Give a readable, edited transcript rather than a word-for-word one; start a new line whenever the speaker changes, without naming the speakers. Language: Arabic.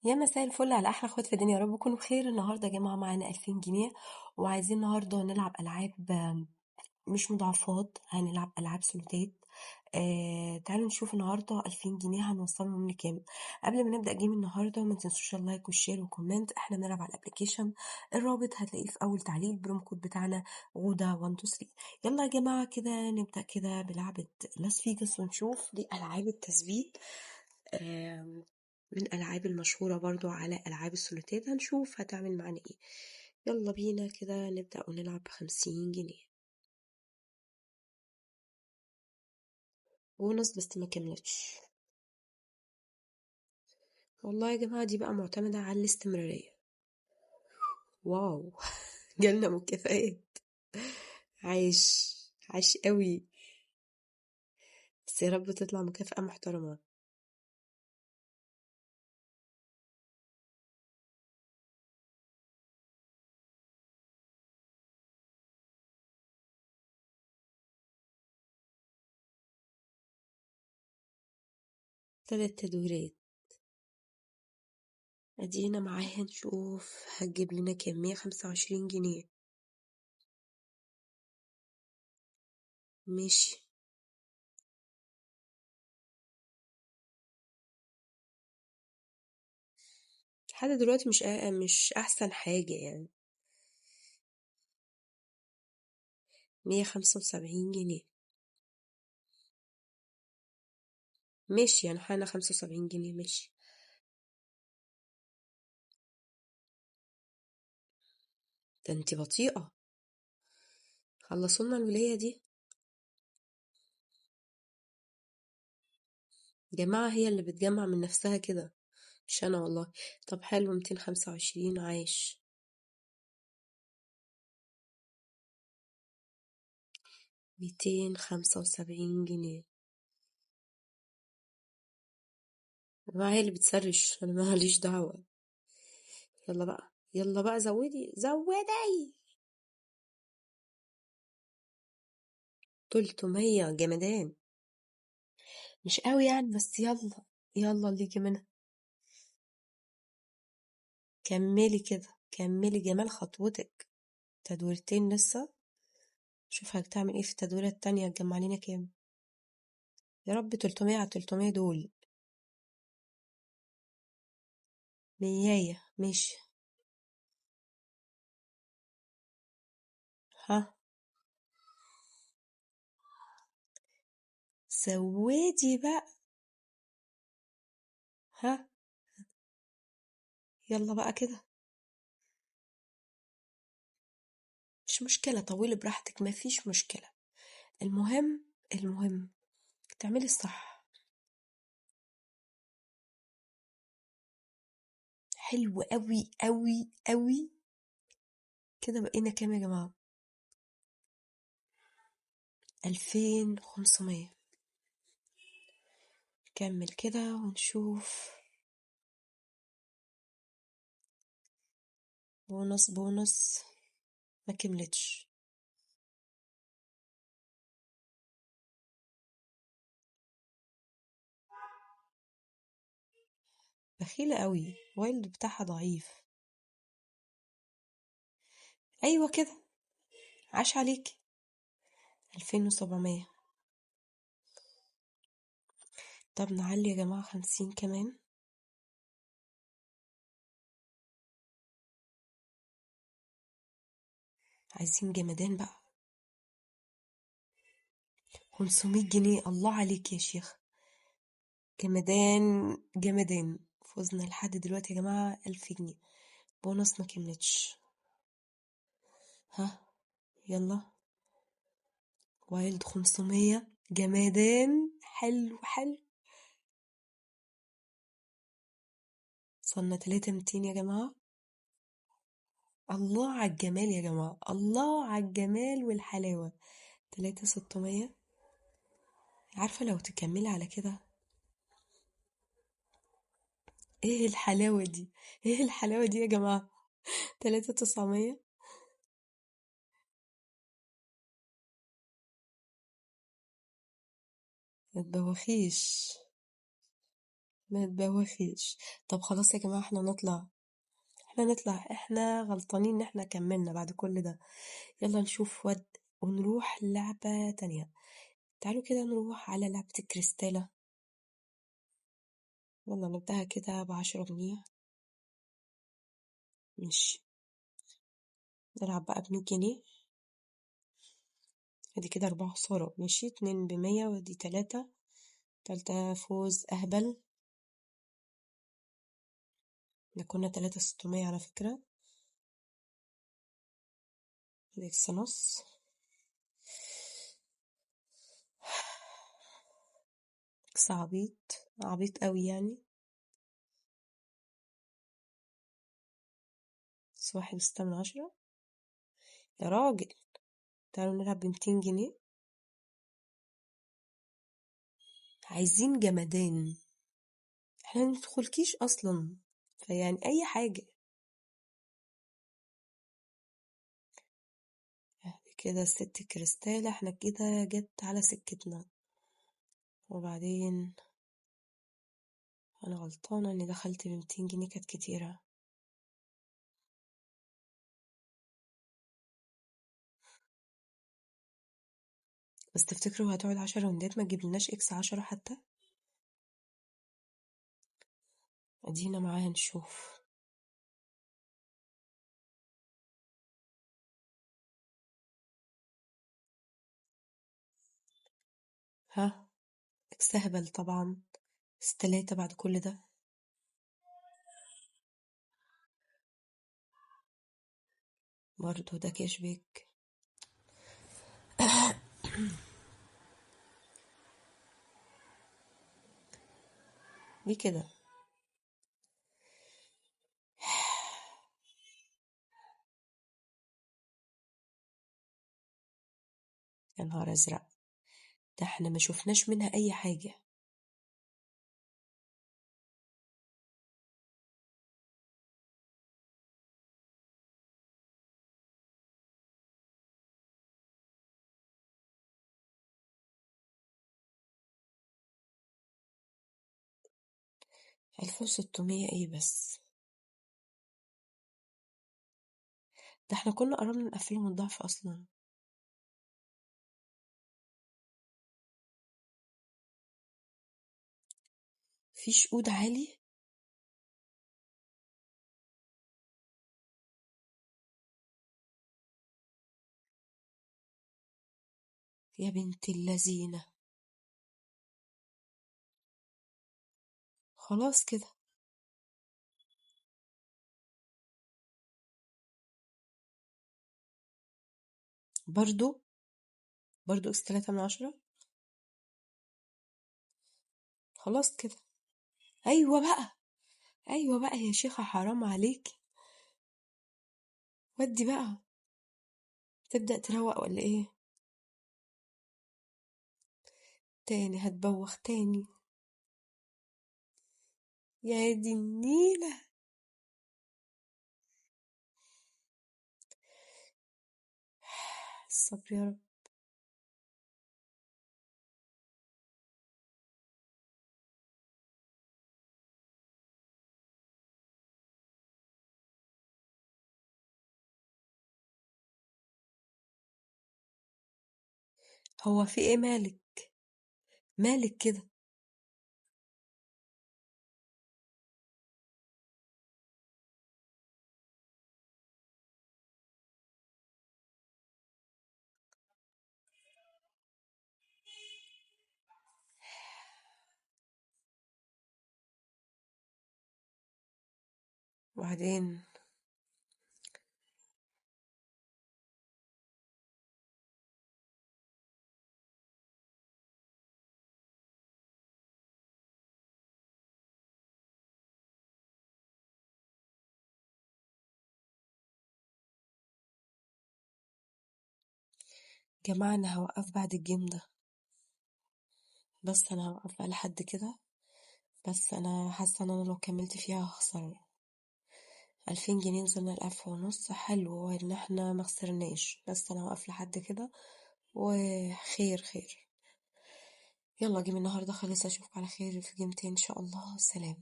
يا مساء الفل على احلى اخوات في الدنيا، يا رب تكونوا بخير. النهارده يا جماعه معانا 2000 جنيه، وعايزين النهارده نلعب العاب مش مضاعفات، هنلعب العاب سلوتات. تعالوا نشوف النهارده 2000 جنيه هنوصلهم لكام. قبل ما نبدا جيم النهارده ما تنسوش اللايك والشير والكومنت. احنا بنلعب على الابلكيشن، الرابط هتلاقيه في اول تعليق. البروم كود بتاعنا غودا 123. يلا يا جماعه كده نبدا كده بلعبه لاس فيجاس ونشوف دي العاب التثبيت. آم، من الألعاب المشهورة برضو على ألعاب السلوتات. هنشوف هتعمل معانا ايه. يلا بينا كده نبدأ ونلعب ب50 جنيه. بونص بس ما كملتش. والله يا جماعة دي بقى معتمدة على الاستمرارية. واو جالنا مكافآت. عايش عايش قوي. بس يا رب تطلع مكافأة محترمة. 3 تدويرات. ادينا معاها نشوف هتجيب لنا كام. 125 جنيه. ماشي. لحد دلوقتي مش احسن حاجة يعني. 175 جنيه. ماشي يعني حانا 75 جنيه ماشي. ده انتي بطيئة. خلصولنا الولاية دي. جماعة هي اللي بتجمع من نفسها كده، مش أنا والله. طب حلو، 225 عايش. 275 جنيه. جماعة هي اللي بتسرش، أنا ماليش دعوة. يلا بقى يلا بقى، زودي زودي. 300 جمدان. مش قوي يعني، بس يلا. يلا اللي يجي منها. كملي كده، كملي جمال خطوتك. تدويرتين لسه. شوف هتعمل ايه في التدويرة التانية، تجمع لنا كام. يا رب 300 على 300 دول. مياية ماشي. ها. سويتي بقى. ها. يلا بقى كده. مش مشكلة، طولي براحتك، مفيش مشكلة. المهم تعملي الصح. حلو قوي قوي قوي. كده بقينا كام يا جماعة؟ 2500. كمل كده ونشوف. بونص بونص. ما كملتش. بخيلة قوي، وايلد بتاعها ضعيف. ايوه كده. عاش عليك. 2700. طب نعلي يا جماعة 50 كمان. عايزين جمدان بقى. 500 جنيه، الله عليك يا شيخ. جمدان جمدان. فوزنا لحد دلوقتي يا جماعة 1000 جنيه. بونص ما كملتش. ها. يلا. وايلد 500 جمدان. حلو حلو. وصلنا 3200 يا جماعة. الله على الجمال يا جماعة، الله على الجمال والحلاوة. 3600. عارفة لو تكملي على كده. ايه الحلاوة دي، ايه الحلاوة دي يا جماعة. 3900. متبوخيش. ما تبوخيش. طب خلاص يا جماعة، احنا غلطانين ان احنا كملنا بعد كل ده. يلا نشوف ونروح لعبة تانية. تعالوا كده نروح على لعبة الكريستالة. يلا نبدأها كده ب10 جنيه. ماشي. نلعب بقى ب100 جنيه. ادي كده 4 خسارة. ماشي، 2 ب100 ودي 3 فوز أهبل. ده كنا 3600 على فكرة. دي نص. بس عبيط عبيط قوي يعني. بس 1.6 من 10. يا راجل. تعالوا نلعب ب200 جنيه. عايزين جمدان. احنا مندخلكيش أصلا. فيعني أي حاجة. كده 6 كريستالة، احنا كده جت على سكتنا. وبعدين أنا غلطانة إني دخلت ب200 جنيه، كانت كتيرة. بس تفتكروا هتقعد 10 وندات ما تجيبلناش إكس 10 حتى؟ أدينا معاها نشوف. ها. إكس هبل طبعا. بس 3 بعد كل ده. برضه ده كاش بيك. ليه كده؟ يا نهار أزرق. ده احنا ما شفناش منها أي حاجة. $1600 ايه بس؟ ده احنا كنا قربنا نقفلهم الضعف أصلا. فيش قود عالي. يا بنت اللذينة. خلاص كده. برضو. برضو إكس 3 من 10. خلاص كده. أيوة بقى. أيوة بقى يا شيخة، حرام عليك. ودي بقى. تبدأ تروق ولا إيه؟ تاني هتبوخ تاني. يا دي النيلة. الصبر يا رب. هو في إيه مالك؟ مالك كده؟ وبعدين. جماعة أنا هوقف بعد الجيم ده. بس أنا هوقف بقى لحد كده. بس أنا حاسة إن أنا لو كملت فيها هخسر. 2000 جنيه نزلنا ل1500. حلو إن احنا مخسرناش، بس أنا هوقف لحد كده. وخير خير. يلا جيم النهاردة خلص، اشوفك على خير في جيم تاني ان شاء الله. سلام.